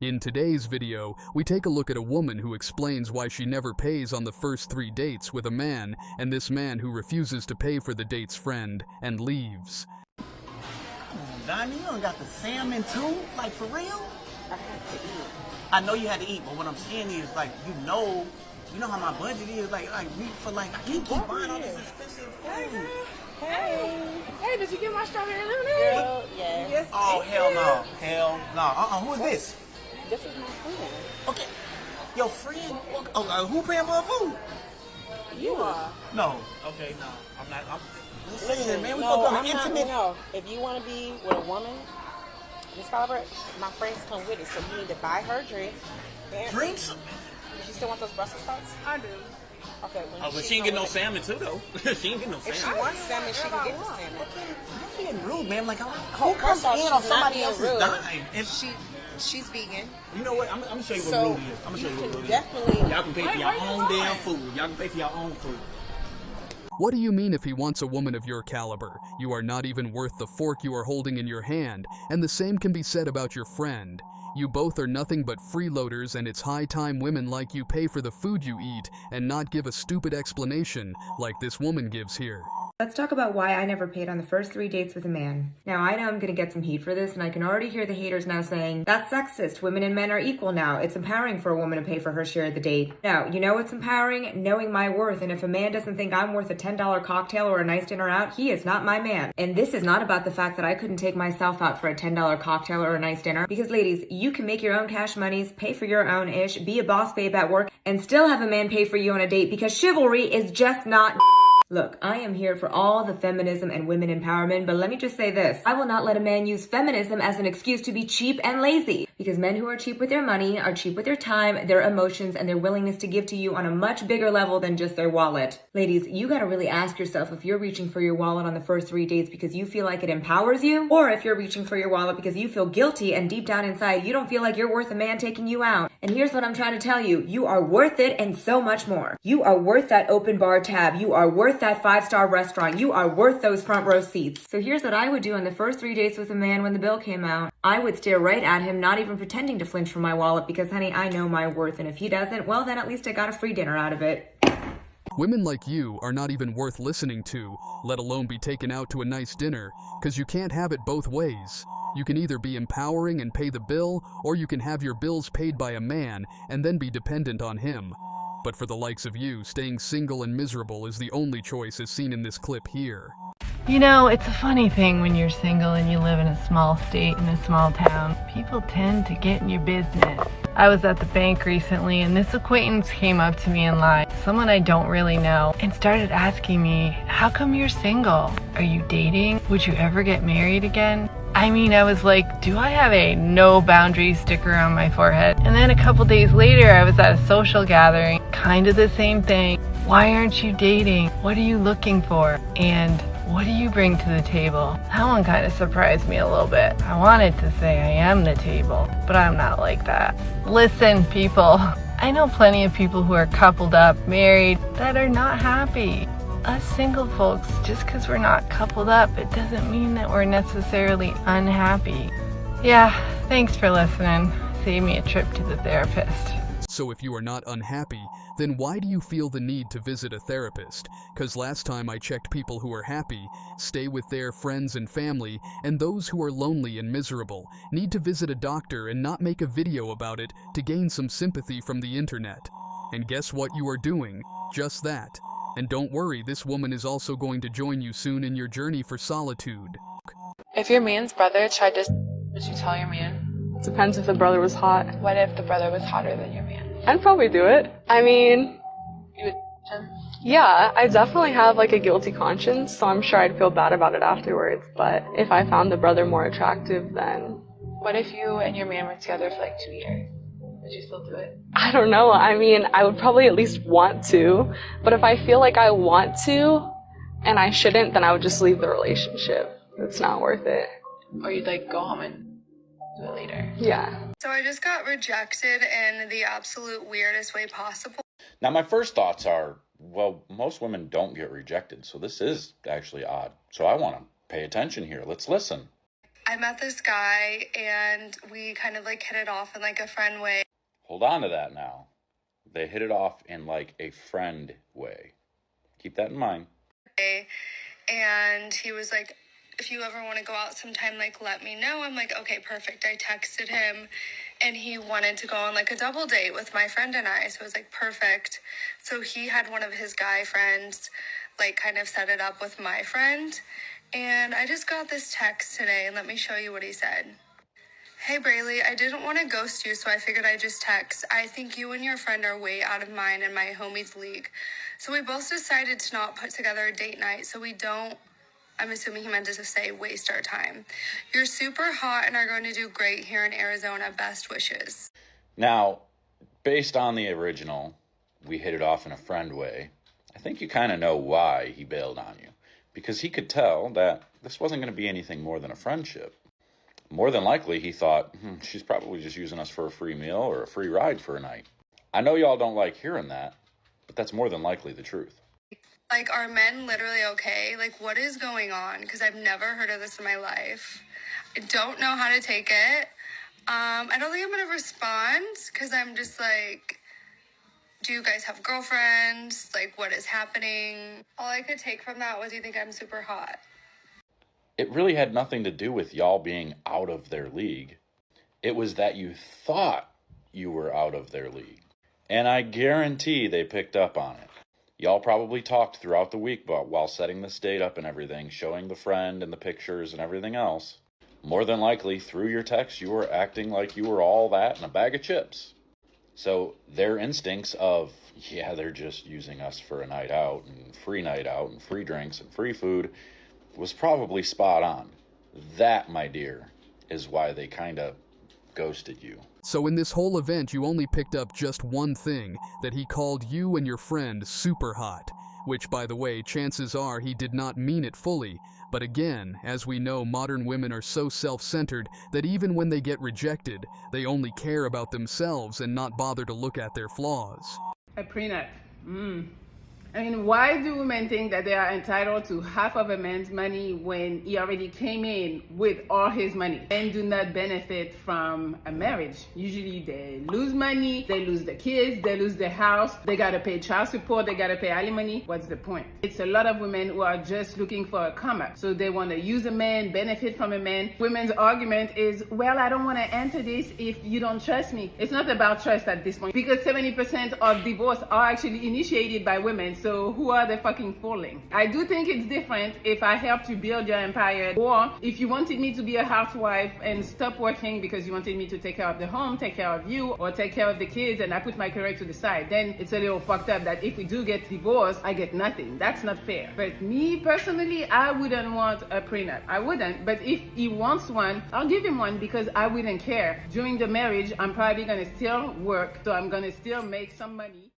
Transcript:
In today's video, we take a look at a woman who explains why she never pays on the first 3 dates with a man, and this man who refuses to pay for the date's friend and leaves. Come on, Donnie, you don't got the salmon too? Like, for real? I had to eat. I know you had to eat, but what I'm saying is, like, you know how my budget is. Like me for like, I can't keep buying all this expensive food. Hey, did you get my strawberry lemonade? Girl, yes. Oh, hell no. Hell no. Who is this? This is my friend. Okay. Your friend? Who paying for her food? You are. No. Okay, no. I'm not. Listen, man, we no, go to I'm the not, intimate. no. If you want to be with a woman, Miss Caliber, my friends come with it, so you need to buy her drinks. Drinks? You still want those Brussels sprouts? I do. Okay. But she ain't get no salmon too, though. She ain't get no salmon. If she wants salmon, she can get the salmon. You're being rude, man. Like, who comes in on somebody else's dime? And She's vegan. You know what? I'm gonna show you what rude is. I'm gonna show you what rude is. Definitely. Y'all can pay for your own damn food. Y'all can pay for your own food. What do you mean if he wants a woman of your caliber? You are not even worth the fork you are holding in your hand, and the same can be said about your friend. You both are nothing but freeloaders, and it's high time women like you pay for the food you eat and not give a stupid explanation like this woman gives here. Let's talk about why I never paid on the first 3 dates with a man. Now, I know I'm gonna get some heat for this, and I can already hear the haters now saying, that's sexist, women and men are equal now, it's empowering for a woman to pay for her share of the date. Now, you know what's empowering? Knowing my worth, and if a man doesn't think I'm worth a $10 cocktail or a nice dinner out, he is not my man. And this is not about the fact that I couldn't take myself out for a $10 cocktail or a nice dinner, because ladies, you can make your own cash monies, pay for your own ish, be a boss babe at work, and still have a man pay for you on a date, because chivalry is just not Look, I am here for all the feminism and women empowerment, but let me just say this. I will not let a man use feminism as an excuse to be cheap and lazy. Because men who are cheap with their money are cheap with their time, their emotions, and their willingness to give to you on a much bigger level than just their wallet. Ladies, you gotta really ask yourself if you're reaching for your wallet on the first 3 dates because you feel like it empowers you, or if you're reaching for your wallet because you feel guilty and deep down inside you don't feel like you're worth a man taking you out. And here's what I'm trying to tell you. You are worth it and so much more. You are worth that open bar tab. You are worth that 5-star restaurant. You are worth those front row seats. So here's what I would do on the first 3 dates with a man when the bill came out. I would stare right at him, not even pretending to flinch from my wallet, because honey, I know my worth, and if he doesn't, well then at least I got a free dinner out of it. Women like you are not even worth listening to, let alone be taken out to a nice dinner, because you can't have it both ways. You can either be empowering and pay the bill, or you can have your bills paid by a man and then be dependent on him. But for the likes of you, staying single and miserable is the only choice as seen in this clip here. You know, it's a funny thing when you're single and you live in a small state in a small town. People tend to get in your business. I was at the bank recently and this acquaintance came up to me in line, someone I don't really know, and started asking me, how come you're single? Are you dating? Would you ever get married again? I mean, I was like, do I have a no boundaries sticker on my forehead? And then a couple days later, I was at a social gathering, kind of the same thing. Why aren't you dating? What are you looking for? And what do you bring to the table? That one kind of surprised me a little bit. I wanted to say I am the table, but I'm not like that. Listen, people, I know plenty of people who are coupled up, married, that are not happy. Us single folks, just because we're not coupled up, it doesn't mean that we're necessarily unhappy. Yeah, thanks for listening. Save me a trip to the therapist. So if you are not unhappy, then why do you feel the need to visit a therapist? Cause last time I checked, people who are happy stay with their friends and family, and those who are lonely and miserable need to visit a doctor and not make a video about it to gain some sympathy from the internet. And guess what you are doing? Just that. And don't worry, this woman is also going to join you soon in your journey for solitude. If your man's brother tried to would you tell your man? Depends if the brother was hot. What if the brother was hotter than your man? I'd probably do it. I mean, You would him? yeah, I definitely have like a guilty conscience, so I'm sure I'd feel bad about it afterwards. But if I found the brother more attractive, then What if you and your man were together for like 2 years? Would you still do it? I don't know. I mean, I would probably at least want to. But if I feel like I want to and I shouldn't, then I would just leave the relationship. It's not worth it. Or you'd like go home and do it later? Yeah. So I just got rejected in the absolute weirdest way possible. Now, my first thoughts are, well, most women don't get rejected, so this is actually odd. So I want to pay attention here. Let's listen. I met this guy and we kind of like hit it off in like a friend way. Hold on to that now. They hit it off in like a friend way. Keep that in mind. And he was like, if you ever want to go out sometime, like, let me know. I'm like, okay, perfect. I texted him and he wanted to go on like a double date with my friend and I. So it was like, perfect. So he had one of his guy friends, like, kind of set it up with my friend. And I just got this text today, and let me show you what he said. Hey, Braylee, I didn't want to ghost you, so I figured I'd just text. I think you and your friend are way out of mine and my homies' league. So we both decided to not put together a date night so we don't, I'm assuming he meant to say, waste our time. You're super hot and are going to do great here in Arizona. Best wishes. Now, based on the original, we hit it off in a friend way, I think you kind of know why he bailed on you. Because he could tell that this wasn't going to be anything more than a friendship. More than likely, he thought, she's probably just using us for a free meal or a free ride for a night. I know y'all don't like hearing that, but that's more than likely the truth. Like, are men literally okay? Like, what is going on? Because I've never heard of this in my life. I don't know how to take it. I don't think I'm going to respond because I'm just like, do you guys have girlfriends? Like, what is happening? All I could take from that was you think I'm super hot. It really had nothing to do with y'all being out of their league. It was that you thought you were out of their league. And I guarantee they picked up on it. Y'all probably talked throughout the week while setting this date up and everything, showing the friend and the pictures and everything else. More than likely, through your text, you were acting like you were all that in a bag of chips. So their instincts of, yeah, they're just using us for a night out and free drinks and free food was probably spot on. That, my dear, is why they kind of ghosted you. So in this whole event, you only picked up just one thing, that he called you and your friend super hot, which, by the way, chances are he did not mean it fully. But again, as we know, modern women are so self-centered that even when they get rejected, they only care about themselves and not bother to look at their flaws. A prenup. I mean, why do women think that they are entitled to half of a man's money when he already came in with all his money? Men do not benefit from a marriage. Usually they lose money, they lose the kids, they lose the house, they gotta pay child support, they gotta pay alimony. What's the point? It's a lot of women who are just looking for a come up. So they wanna use a man, benefit from a man. Women's argument is, well, I don't wanna enter this if you don't trust me. It's not about trust at this point, because 70% of divorce are actually initiated by women. So who are they fucking fooling? I do think it's different if I helped you build your empire, or if you wanted me to be a housewife and stop working because you wanted me to take care of the home, take care of you, or take care of the kids, and I put my career to the side. Then it's a little fucked up that if we do get divorced, I get nothing. That's not fair. But me personally, I wouldn't want a prenup. I wouldn't. But if he wants one, I'll give him one because I wouldn't care. During the marriage, I'm probably gonna still work, so I'm gonna still make some money.